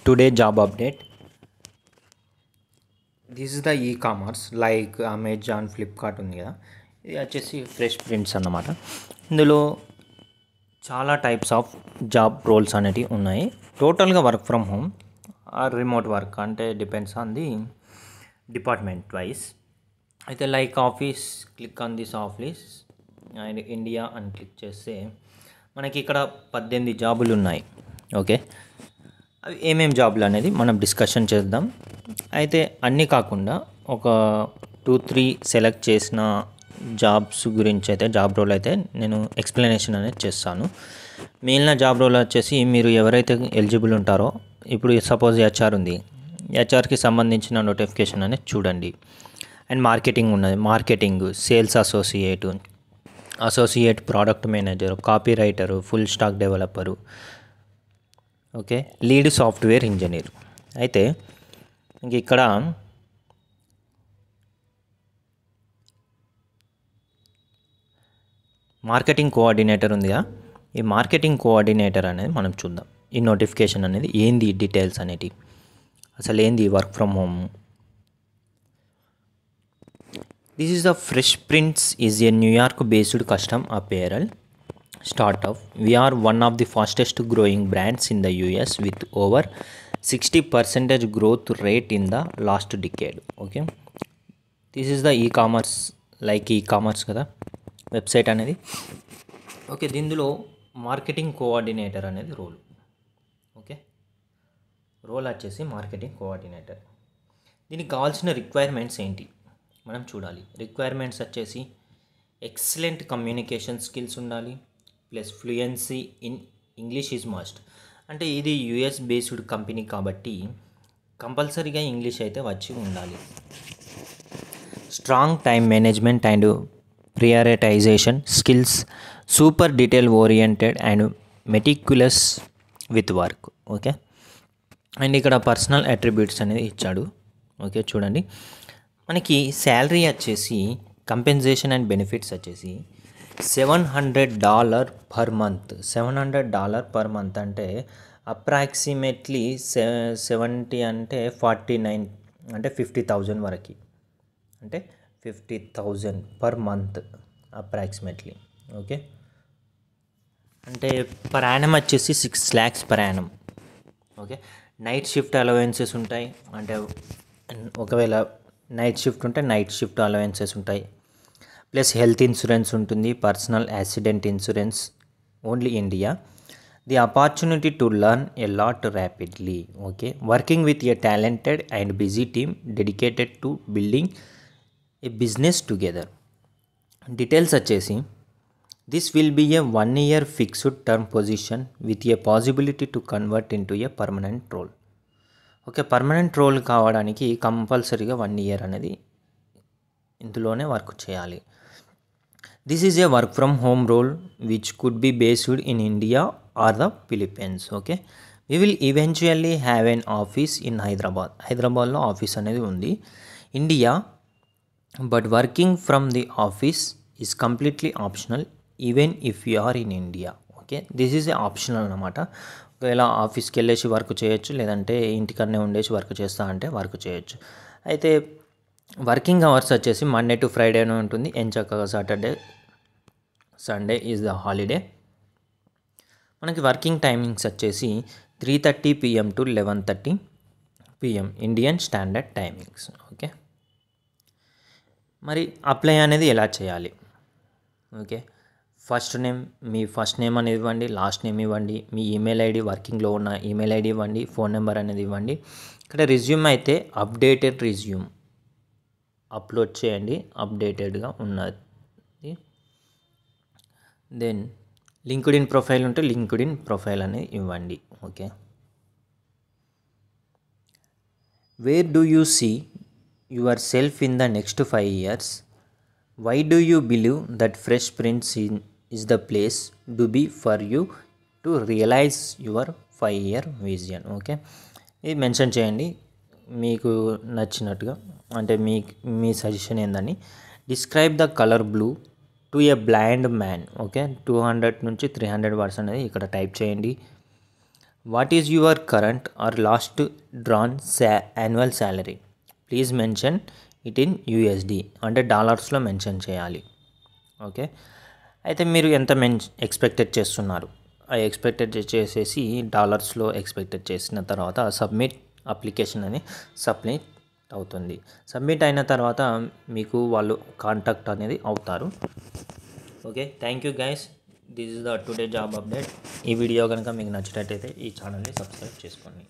Today job update. This is the e-commerce like Amazon, Flipkart ఉంది కదా. ఇది వచ్చేసి ఫ్రెష్ ప్రింట్స్ అన్నమాట. ఇందులో చాలా టైప్స్ ఆఫ్ జాబ్ రోల్స్ అనేవి ఉన్నాయి. టోటల్గా work from home or remote work అంటే depends on the department wise. అయితే like office, click on this office and India అని క్లిక్ చేస్తే మనకి ఇక్కడ 18 జాబులు ఉన్నాయి. ఓకే, అవి ఏమేమి జాబులు అనేది మనం డిస్కషన్ చేద్దాం. అయితే అన్నీ కాకుండా ఒక 2-3 సెలెక్ట్ చేసిన జాబ్స్ గురించి అయితే జాబ్ రోల్ అయితే నేను ఎక్స్ప్లెనేషన్ అనేది చేస్తాను. మిగిలిన జాబ్ రోల్ వచ్చేసి మీరు ఎవరైతే ఎలిజిబుల్ ఉంటారో, ఇప్పుడు సపోజ్ హెచ్ఆర్ ఉంది, హెచ్ఆర్కి సంబంధించిన నోటిఫికేషన్ అనేది చూడండి. అండ్ మార్కెటింగ్ ఉన్నది, marketing, sales associate product manager, copy writer, full stock developer, okay, lead software engineer. అయితే ఇంక ఇక్కడ మార్కెటింగ్ కోఆర్డినేటర్ ఉందిగా, ఈ మార్కెటింగ్ కోఆర్డినేటర్ అనేది మనం చూద్దాం. ఈ నోటిఫికేషన్ అనేది ఏంది, డీటెయిల్స్ అనేటివి, అసలు ఏంది work from home. This is the fresh Prints is a New York based custom apparel startup. We are one of the fastest growing brands in the US with over 60% growth rate in the last decade. Okay, this is the e-commerce, like e-commerce కదా website అనేది. Okay, దీనిలో marketing coordinator అనేది role. Okay, role వచ్చేసి marketing coordinator. దీనికి కావాల్సిన requirements ఏంటి మనం చూడాలి. రిక్వైర్మెంట్స్ వచ్చేసి ఎక్సలెంట్ కమ్యూనికేషన్ స్కిల్స్ ఉండాలి, plus fluency in English is must. అంటే ఇది యుఎస్ బేస్డ్ కంపెనీ కాబట్టి కంపల్సరీగా ఇంగ్లీష్ అయితే వచ్చి ఉండాలి. Strong time management and prioritisation skills, super detail oriented and meticulous with work. Okay, and ఇక్కడ పర్సనల్ అట్రిబ్యూట్స్ అనేది ఇచ్చాడు. ఓకే, చూడండి, మనకి శాలరీ వచ్చేసి కంపెన్సేషన్ అండ్ బెనిఫిట్స్ వచ్చేసి $700 పర్ మంత్. $700 పర్ మంత్ అంటే అప్రాక్సిమేట్లీ 70 అంటే 49 అంటే 50,000 వరకు, అంటే 50,000 పర్ మంత్ అప్రాక్సిమేట్లీ. ఓకే, అంటే పర్ యానం వచ్చేసి 6 lakhs per annum. Okay, night shift allowances ఉంటాయి, అంటే ఒకవేళ నైట్ షిఫ్ట్ ఉంటే నైట్ షిఫ్ట్ అలవెన్సెస్ ఉంటాయి, ప్లస్ హెల్త్ ఇన్సూరెన్స్ ఉంటుంది, personal accident insurance, only India. The opportunity to learn a lot rapidly. Okay, working with a talented and busy team dedicated to building a business together. Details వచ్చేసి this will be a 1 year fixed term position with a possibility to convert into a permanent role. Okay, permanent role కావడానికి కంపల్సరీగా 1 year అనేది ఇందులోనే work చేయాలి. This is a work from home role which could be based in India or the Philippines. Okay, we will eventually have an office in హైదరాబాద్లో office అనేది ఉంది, India, but working from the office is completely optional even if you are in India. Okay, this is a optional అనమాట. ఒకవేళ ఆఫీస్కి వెళ్ళేసి work చేయొచ్చు, లేదంటే ఇంటికన్నే ఉండేసి వర్క్ చేస్తా అంటే వర్క్ చేయొచ్చు. అయితే వర్కింగ్ అవర్స్ వచ్చేసి మండే టు ఫ్రైడేనే ఉంటుంది, ఎంచక్కగా Saturday Sunday is the holiday. మనకి వర్కింగ్ టైమింగ్స్ వచ్చేసి 3:30 PM to 11:30 PM Indian standard timings. Okay, మరి అప్లై అనేది ఎలా చేయాలి. ఓకే, మీ ఫస్ట్ నేమ్ అనేది ఇవ్వండి, లాస్ట్ నేమ్ ఇవ్వండి, మీ ఈమెయిల్ ఐడి, వర్కింగ్లో ఉన్న ఈమెయిల్ ఐడి ఇవ్వండి, ఫోన్ నెంబర్ అనేది ఇవ్వండి. ఇక్కడ రిజ్యూమ్ అయితే అప్డేటెడ్ రిజ్యూమ్ అప్లోడ్ చేయండి, అప్డేటెడ్గా ఉన్నది. దెన్ లింక్డ్ఇన్ ప్రొఫైల్ ఉంటే లింక్డ్ఇన్ ప్రొఫైల్ అనేది ఇవ్వండి. Okay, where do you see yourself in the next 5 years? Why do you believe that Fresh Prints is the place to be for you to realise your 5 year vision. Okay, ఇది mention చేయండి మీకు నచ్చినట్టుగా, అంటే మీ suggestion ఏందని. Describe the colour blue to a blind man. Okay, 200 నుంచి 300 words అనేది ఇక్కడ టైప్ చేయండి. What is your current or last drawn annual salary? Please mention it in USD, అంటే డాలర్స్లో మెన్షన్ చేయాలి. ఓకే, అయితే మీరు ఎంత ఎక్స్పెక్టెడ్ చేస్తున్నారు? ఆ ఎక్స్పెక్టెడ్ చేసేసి డాలర్స్లో ఎక్స్పెక్టెడ్ చేసిన తర్వాత సబ్మిట్ అప్లికేషన్ అని సబ్మిట్ అవుతుంది. సబ్మిట్ అయిన తర్వాత మీకు వాళ్ళు కాంటాక్ట్ అనేది అవుతారు. Okay, thank you guys. This is the today job update. ఈ వీడియో కనుక మీకు నచ్చినట్టయితే ఈ ఛానల్ని సబ్స్క్రైబ్ చేసుకోండి.